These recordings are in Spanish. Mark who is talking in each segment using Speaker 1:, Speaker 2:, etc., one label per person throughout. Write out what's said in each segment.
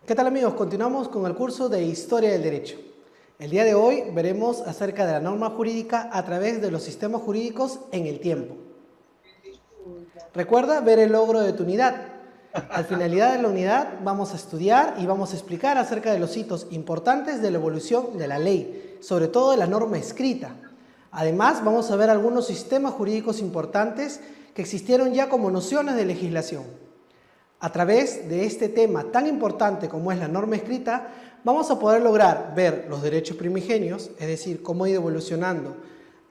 Speaker 1: ¿Qué tal amigos? Continuamos con el curso de Historia del Derecho. El día de hoy veremos acerca de la norma jurídica a través de los sistemas jurídicos en el tiempo. Recuerda ver el logro de tu unidad. Al finalidad de la unidad vamos a estudiar y vamos a explicar acerca de los hitos importantes de la evolución de la ley, sobre todo de la norma escrita. Además vamos a ver algunos sistemas jurídicos importantes que existieron ya como nociones de legislación. A través de este tema tan importante como es la norma escrita, vamos a poder lograr ver los derechos primigenios, es decir, cómo ha ido evolucionando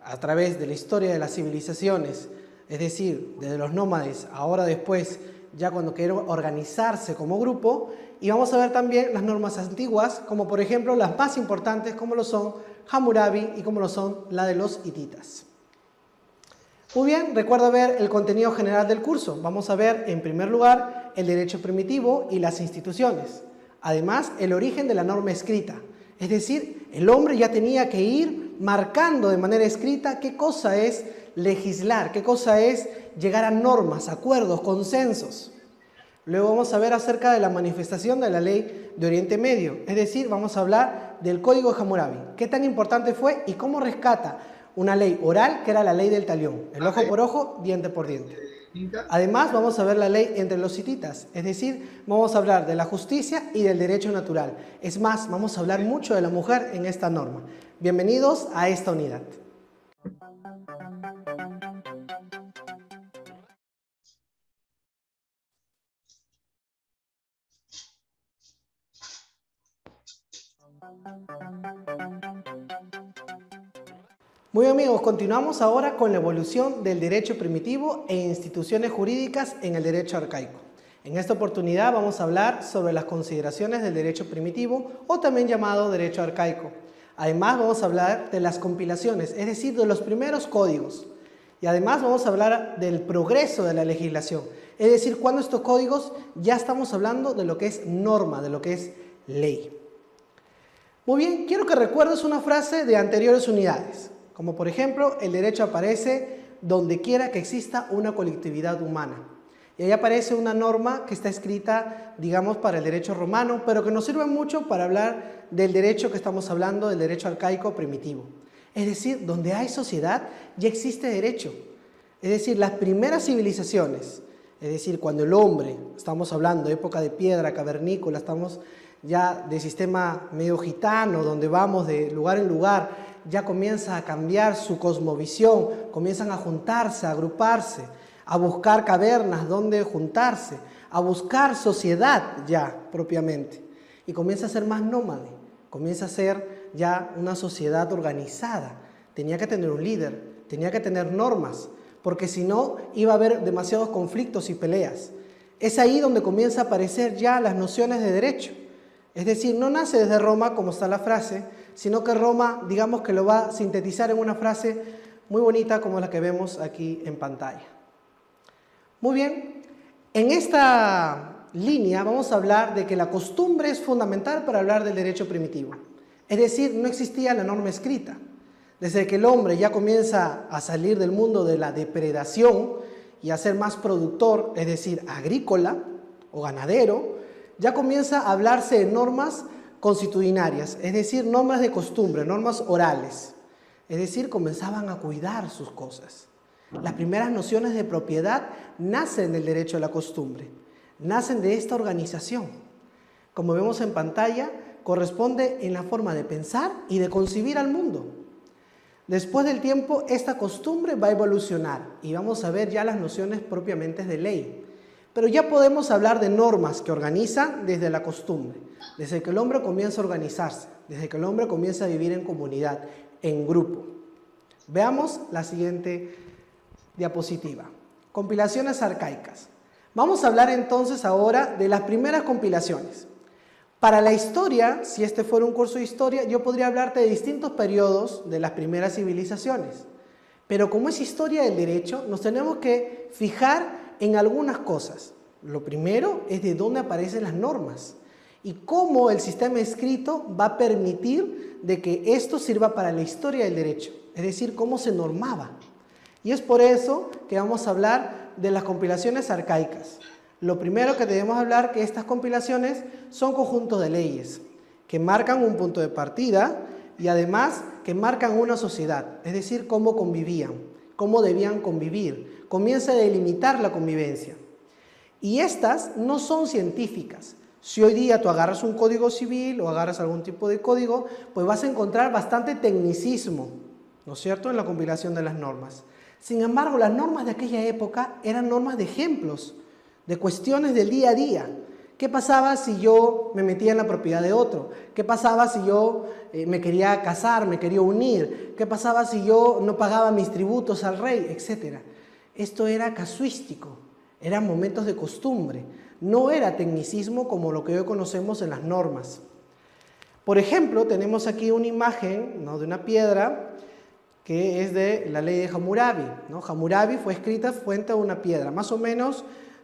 Speaker 1: a través de la historia de las civilizaciones, es decir, desde los nómades, ahora después, ya cuando querían organizarse como grupo, y vamos a ver también las normas antiguas, como por ejemplo las más importantes, como lo son Hammurabi y como lo son la de los hititas. Muy bien, recuerda ver el contenido general del curso. Vamos a ver, en primer lugar, el derecho primitivo y las instituciones. Además, el origen de la norma escrita. Es decir, el hombre ya tenía que ir marcando de manera escrita qué cosa es legislar, qué cosa es llegar a normas, acuerdos, consensos. Luego vamos a ver acerca de la manifestación de la ley de Oriente Medio. Es decir, vamos a hablar del Código de Hammurabi. ¿Qué tan importante fue y cómo rescata una ley oral que era la ley del talión, el ojo por ojo, diente por diente? Además vamos a ver la ley entre los hititas, es decir, vamos a hablar de la justicia y del derecho natural. Es más, vamos a hablar mucho de la mujer en esta norma. Bienvenidos a esta unidad. Muy bien amigos, continuamos ahora con la evolución del derecho primitivo e instituciones jurídicas en el derecho arcaico. En esta oportunidad vamos a hablar sobre las consideraciones del derecho primitivo o también llamado derecho arcaico. Además vamos a hablar de las compilaciones, es decir, de los primeros códigos. Y además vamos a hablar del progreso de la legislación, es decir, cuando estos códigos ya estamos hablando de lo que es norma, de lo que es ley. Muy bien, quiero que recuerdes una frase de anteriores unidades. Como por ejemplo, el derecho aparece donde quiera que exista una colectividad humana. Y ahí aparece una norma que está escrita, digamos, para el derecho romano, pero que nos sirve mucho para hablar del derecho que estamos hablando, del derecho arcaico primitivo. Es decir, donde hay sociedad ya existe derecho. Es decir, las primeras civilizaciones, es decir, cuando el hombre, estamos hablando de época de piedra, cavernícola, estamos ya de sistema medio gitano, donde vamos de lugar en lugar, ya comienza a cambiar su cosmovisión, comienzan a juntarse, a agruparse, a buscar cavernas donde juntarse, a buscar sociedad ya propiamente. Y comienza a ser más nómade, comienza a ser ya una sociedad organizada. Tenía que tener un líder, tenía que tener normas, porque si no iba a haber demasiados conflictos y peleas. Es ahí donde comienza a aparecer ya las nociones de derecho. Es decir, no nace desde Roma como está la frase, sino que Roma, digamos que lo va a sintetizar en una frase muy bonita como la que vemos aquí en pantalla. Muy bien, en esta línea vamos a hablar de que la costumbre es fundamental para hablar del derecho primitivo. Es decir, no existía la norma escrita. Desde que el hombre ya comienza a salir del mundo de la depredación y a ser más productor, es decir, agrícola o ganadero, ya comienza a hablarse de normas constitucionarias, es decir, normas de costumbre, normas orales. Es decir, comenzaban a cuidar sus cosas. Las primeras nociones de propiedad nacen del derecho a la costumbre, nacen de esta organización. Como vemos en pantalla, corresponde en la forma de pensar y de concebir al mundo. Después del tiempo, esta costumbre va a evolucionar y vamos a ver ya las nociones propiamente de ley. Pero ya podemos hablar de normas que organizan desde la costumbre, desde que el hombre comienza a organizarse, desde que el hombre comienza a vivir en comunidad, en grupo. Veamos la siguiente diapositiva. Compilaciones arcaicas. Vamos a hablar entonces ahora de las primeras compilaciones. Para la historia, si este fuera un curso de historia, yo podría hablarte de distintos periodos de las primeras civilizaciones. Pero como es historia del derecho, nos tenemos que fijar en algunas cosas. Lo primero es de dónde aparecen las normas y cómo el sistema escrito va a permitir de que esto sirva para la historia del derecho, es decir, cómo se normaba. Y es por eso que vamos a hablar de las compilaciones arcaicas. Lo primero que debemos hablar que estas compilaciones son conjuntos de leyes que marcan un punto de partida y además que marcan una sociedad, es decir, cómo convivían, cómo debían convivir. Comienza a delimitar la convivencia. Y estas no son científicas. Si hoy día tú agarras un código civil o agarras algún tipo de código, pues vas a encontrar bastante tecnicismo, ¿no es cierto?, en la compilación de las normas. Sin embargo, las normas de aquella época eran normas de ejemplos, de cuestiones del día a día. ¿Qué pasaba si yo me metía en la propiedad de otro? ¿Qué pasaba si yo me quería casar, me quería unir? ¿Qué pasaba si yo no pagaba mis tributos al rey? Etcétera. Esto era casuístico, eran momentos de costumbre, no era tecnicismo como lo que hoy conocemos en las normas. Por ejemplo, tenemos aquí una imagen, ¿no?, de una piedra que es de la ley de Hammurabi, ¿no? Hammurabi fue escrita frente a una piedra, más o menos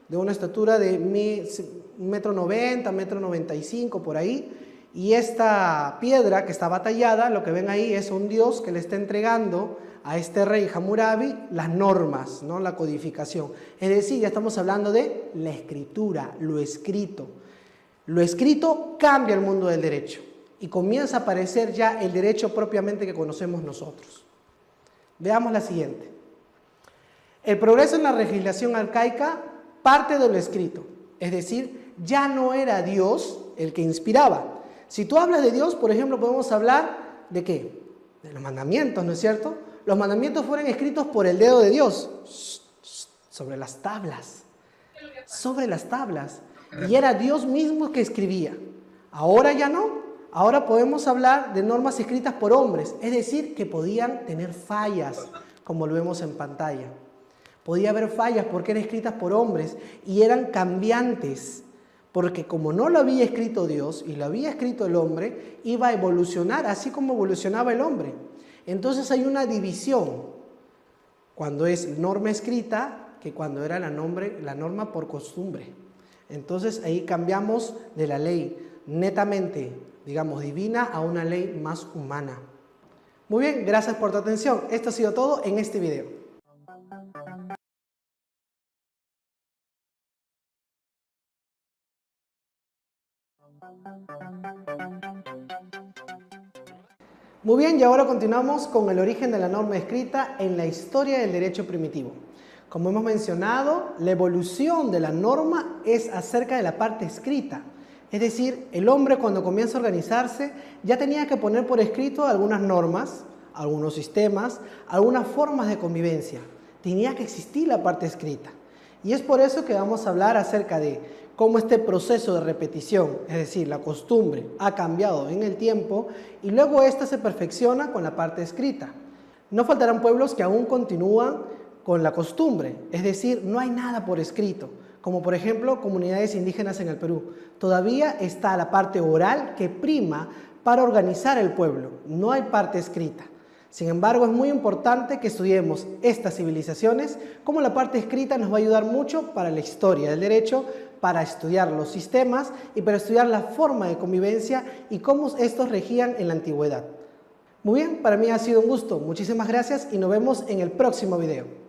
Speaker 1: de una estatura de 1,90 m, 1,95 m por ahí, y esta piedra que está tallada, lo que ven ahí es un dios que le está entregando a este rey Hammurabi las normas, ¿no?, la codificación. Es decir, ya estamos hablando de la escritura, lo escrito. Lo escrito cambia el mundo del derecho y comienza a aparecer ya el derecho propiamente que conocemos nosotros. Veamos la siguiente. El progreso en la legislación arcaica parte de lo escrito, es decir, ya no era Dios el que inspiraba. Si tú hablas de Dios, por ejemplo, podemos hablar ¿de qué? De los mandamientos, ¿no es cierto? Los mandamientos fueron escritos por el dedo de Dios, sobre las tablas, y era Dios mismo que escribía. Ahora ya no, ahora podemos hablar de normas escritas por hombres, es decir, que podían tener fallas, como lo vemos en pantalla. Podía haber fallas porque eran escritas por hombres y eran cambiantes, porque como no lo había escrito Dios y lo había escrito el hombre, iba a evolucionar así como evolucionaba el hombre. Entonces hay una división cuando es norma escrita que cuando era la norma por costumbre. Entonces ahí cambiamos de la ley netamente, digamos, divina a una ley más humana. Muy bien, gracias por tu atención. Esto ha sido todo en este video. Muy bien, y ahora continuamos con el origen de la norma escrita en la historia del derecho primitivo. Como hemos mencionado, la evolución de la norma es acerca de la parte escrita. Es decir, el hombre cuando comienza a organizarse ya tenía que poner por escrito algunas normas, algunos sistemas, algunas formas de convivencia. Tenía que existir la parte escrita. Y es por eso que vamos a hablar acerca de cómo este proceso de repetición, es decir, la costumbre, ha cambiado en el tiempo y luego esta se perfecciona con la parte escrita. No faltarán pueblos que aún continúan con la costumbre, es decir, no hay nada por escrito, como por ejemplo comunidades indígenas en el Perú. Todavía está la parte oral que prima para organizar el pueblo, no hay parte escrita. Sin embargo, es muy importante que estudiemos estas civilizaciones, como la parte escrita nos va a ayudar mucho para la historia del derecho, para estudiar los sistemas y para estudiar la forma de convivencia y cómo estos regían en la antigüedad. Muy bien, para mí ha sido un gusto. Muchísimas gracias y nos vemos en el próximo video.